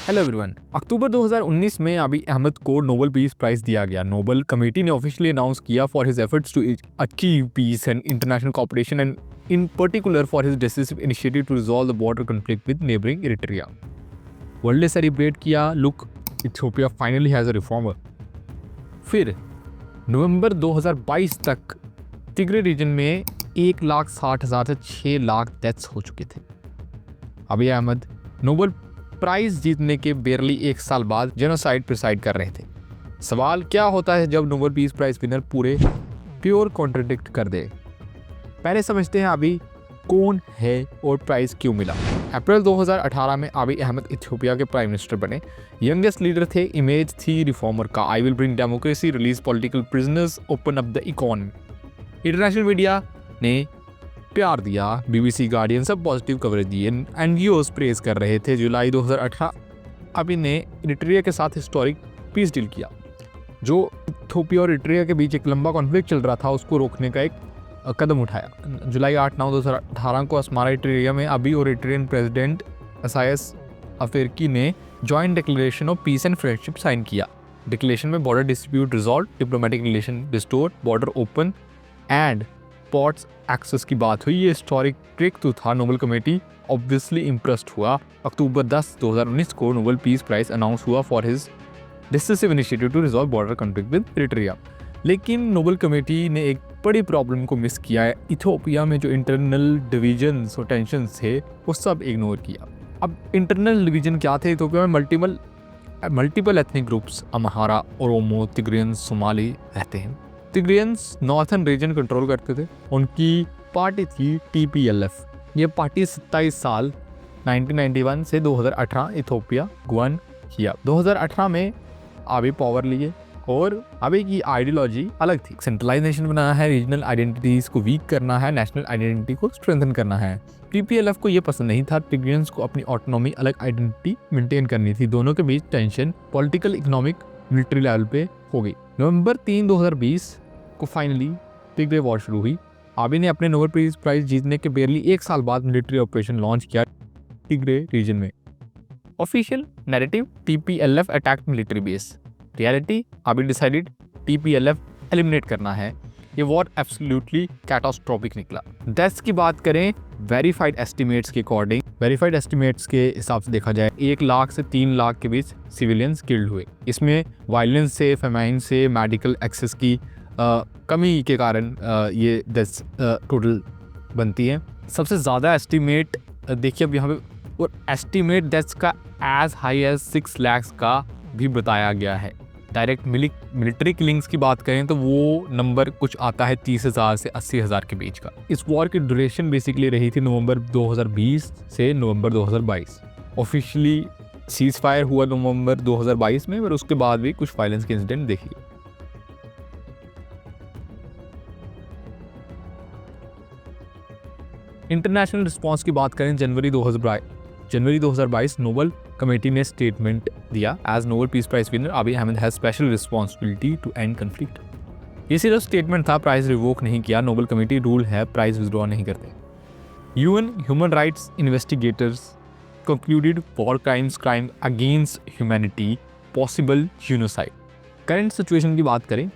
Hello everyone. अक्टूबर 2019 में अबी अहमद को Nobel peace prize दिया गया। नोबेल कमेटी ने ऑफिशियली अनाउंस किया for his efforts to achieve peace and international cooperation and in particular for his decisive initiative to resolve the border conflict with neighbouring Eritrea. World ने celebrate किया, look Ethiopia finally has a reformer. फिर नवंबर 2022 तक तिग्रे region में 1,60,000 से 6 lakh deaths हो चुके थे। अबी अहमद नोबेल प्राइज जीतने के बेरली एक साल बाद जेनोसाइड प्रिसाइड कर रहे थे। सवाल क्या होता है जब नोबेल पीस प्राइज विनर पूरे प्योर कॉन्ट्रडिक्ट कर दे। पहले समझते हैं अभी कौन है और प्राइज क्यों मिला। अप्रैल 2018 में अबी अहमद इथियोपिया के प्राइम मिनिस्टर बने। यंगेस्ट लीडर थे, इमेज थी रिफॉर्मर का। I will bring democracy, release political prisoners, open up the economy. International media ने प्यार दिया, BBC, गार्डियन सब पॉजिटिव कवरेज दिए, एनजीओस प्रेज कर रहे थे। जुलाई 2018 अबी ने इरिट्रिया के साथ हिस्टोरिक पीस डील किया। जो इथियोपिया और इरिट्रिया के बीच एक लंबा कॉन्फ्लिक्ट चल रहा था, उसको रोकने का एक कदम उठाया। जुलाई 8-9 2018 को अस्मारा इरिट्रिया में अबी और इरिट्रियन प्रेसिडेंट इसायास अफवर्की ने joint declaration of peace and friendship sign किया। डिक्लेरेशन में border dispute resolve, diplomatic relation restore, border open and ports access की बात हुई। ये हिस्टोरिक ब्रेक थ्रू था। नोबेल कमेटी ऑब्वियसली इम्प्रेस्ड हुआ। अक्टूबर 10, 2019 को नोबेल पीस प्राइज अनाउंस हुआ for his decisive initiative to resolve border conflict with Eritrea. लेकिन नोबेल कमेटी ने एक बड़ी प्रॉब्लम को मिस किया है। इथियोपिया में जो इंटरनल डिविजन्स और टेंशन्स थे वो सब इग्नोर किया। अब इंटरनल डिवीजन क्या थे? इथियोपिया में multiple ethnic groups Amhara, Oromo, Tigrayans, Somali रहते हैं। तिग्रियंस नॉर्थन रीजन कंट्रोल करते थे। उनकी पार्टी थी TPLF। ये पार्टी 27 साल 1991 से 2018 इथियोपिया गवर्न किया। 2018 में अबी पावर लिए और अबी की आइडियोलॉजी अलग थी। सेंट्रलाइज नेशन बनाना है, रीजनल आइडेंटिटीज को वीक करना है, नेशनल आइडेंटिटी को स्ट्रेंथन करना है। TPLF को ये पसंद नहीं था। तिग्रियंस को अपनी ऑटोनॉमी, अलग आइडेंटिटी मेंटेन करनी थी। दोनों के बीच tension political, economic, military level पे हो गई। नवंबर 3, 2020 को फाइनली तिग्रे वॉर शुरू हुई। अबी ने अपने नोबेल पीस प्राइज जीतने के बेरली एक साल बाद मिलिट्री ऑपरेशन लॉन्च किया तिग्रे रीजन में। Official narrative TPLF attacked military base. Reality Abiy decided TPLF eliminate करना है। ये वॉर एब्सोल्युटली कैटास्ट्रोफिक निकला। डेथ्स की बात करें वेरीफाइड एस्टिमेट्स के अकॉर्डिंग, वेरीफाइड एस्टिमेट्स के हिसाब से देखा जाए 1 लाख से 3 लाख के बीच सिविलियंस किल्ड हुए। इसमें वायलेंस से, फेमाइन से, मेडिकल एक्सेस की कमी के कारण ये डेथ्स टोटल बनती हैं। सबसे ज़्यादा एस्टिमेट देखिए अब यहाँ पे, और एस्टिमेट डेथ्स का एज हाई एज 6 लाख का भी बताया गया है। डायरेक्ट मिलिट्री किलिंग्स की बात करें तो वो नंबर कुछ आता है 30,000 से 80,000 के बीच का। इस वॉर की ड्यूरेशन बेसिकली रही थी नवंबर 2020 से नवंबर 2022। ऑफिशियली सीज फायर हुआ नवंबर 2022 में, पर उसके बाद भी कुछ वायलेंस के इंसिडेंट देखिए। इंटरनेशनल रिस्पांस की बात करें जनवरी 2022 नोबेल कमेटी ने स्टेटमेंट दिया। As Nobel peace prize winner Abiy Ahmed has special responsibility to end conflict. ये सिर्फ स्टेटमेंट था, प्राइज रिवोक नहीं किया। नोबेल कमेटी रूल है, प्राइज विड्रॉ नहीं करते। UN human rights investigators concluded war crime against humanity, possible genocide. Current situation की बात करें,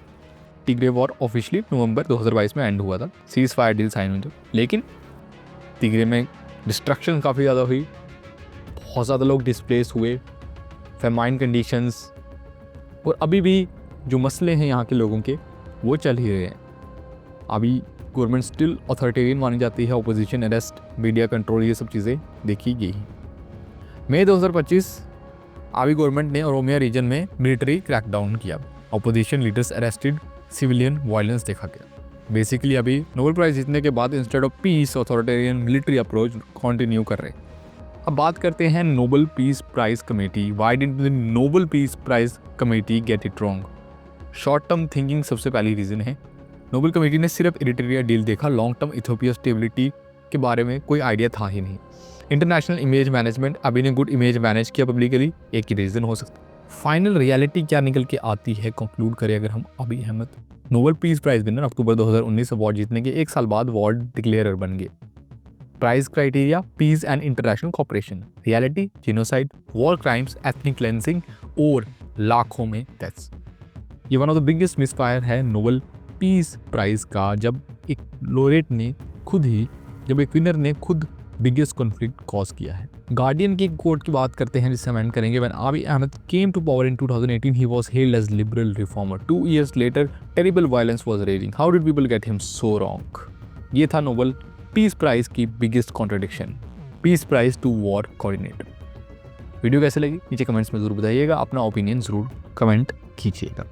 तिग्रे वॉर ऑफिशियली नवंबर 2022 में एंड हुआ था। सीज फायर डील साइन हुई, लेकिन तिग्रे में डिस्ट्रक्शन काफ़ी ज़्यादा हुई, बहुत ज़्यादा लोग डिस्प्लेस हुए, फेमाइन कंडीशंस, और अभी भी जो मसले हैं यहाँ के लोगों के वो चल ही रहे हैं। अभी गवर्नमेंट स्टिल अथॉरिटेरियन मानी जाती है। अपोजिशन अरेस्ट, मीडिया कंट्रोल, ये सब चीज़ें देखी गई। मई 2025 अभी गवर्नमेंट ने ओरोमिया रीजन में मिलिट्री क्रैकडाउन किया। Opposition leaders arrested, civilian violence देखा गया। बेसिकली अभी नोबेल प्राइज जीतने के बाद instead of peace authoritarian military approach continue कर रहे हैं। अब बात करते हैं Nobel peace prize committee. Why did the Nobel peace prize committee get it wrong? Short term thinking सबसे पहली रीज़न है। नोबेल कमेटी ने सिर्फ इरिट्रिया डील देखा, लॉन्ग टर्म इथियोपिया स्टेबिलिटी के बारे में कोई आइडिया था ही नहीं। इंटरनेशनल इमेज मैनेजमेंट, अभी ने गुड इमेज मैनेज किया पब्लिकली, एक ही रीज़न हो सकता है। फाइनल रियलिटी क्या निकल के आती है कंक्लूड करें अगर हम, Abiy Ahmed Nobel peace prize winner October 2019 award जीतने के एक साल बाद वर्ल्ड डिक्लेयर बन गए। Prize criteria, peace and international cooperation, reality, genocide, war crimes, ethnic cleansing और लाखों में डेथ्स। ये one of the biggest misfire है नोबेल पीस प्राइज का, जब एक लोरेट ने खुद ही, जब एक विनर ने खुद बिगेस्ट कॉन्फ्लिक्ट कॉज किया है। गार्डियन की कोर्ट की बात करते हैं जिससे हम एंड करेंगे। When Abiy Ahmed came to power in 2018 he was held as liberal reformer. 2 years later terrible violence was raging. How did people get him so wrong? ये था नोबेल पीस प्राइज की biggest contradiction, peace prize to war coordinator. Video कैसे लगी नीचे comments में जरूर बताइएगा, अपना ओपिनियन जरूर कमेंट कीजिएगा।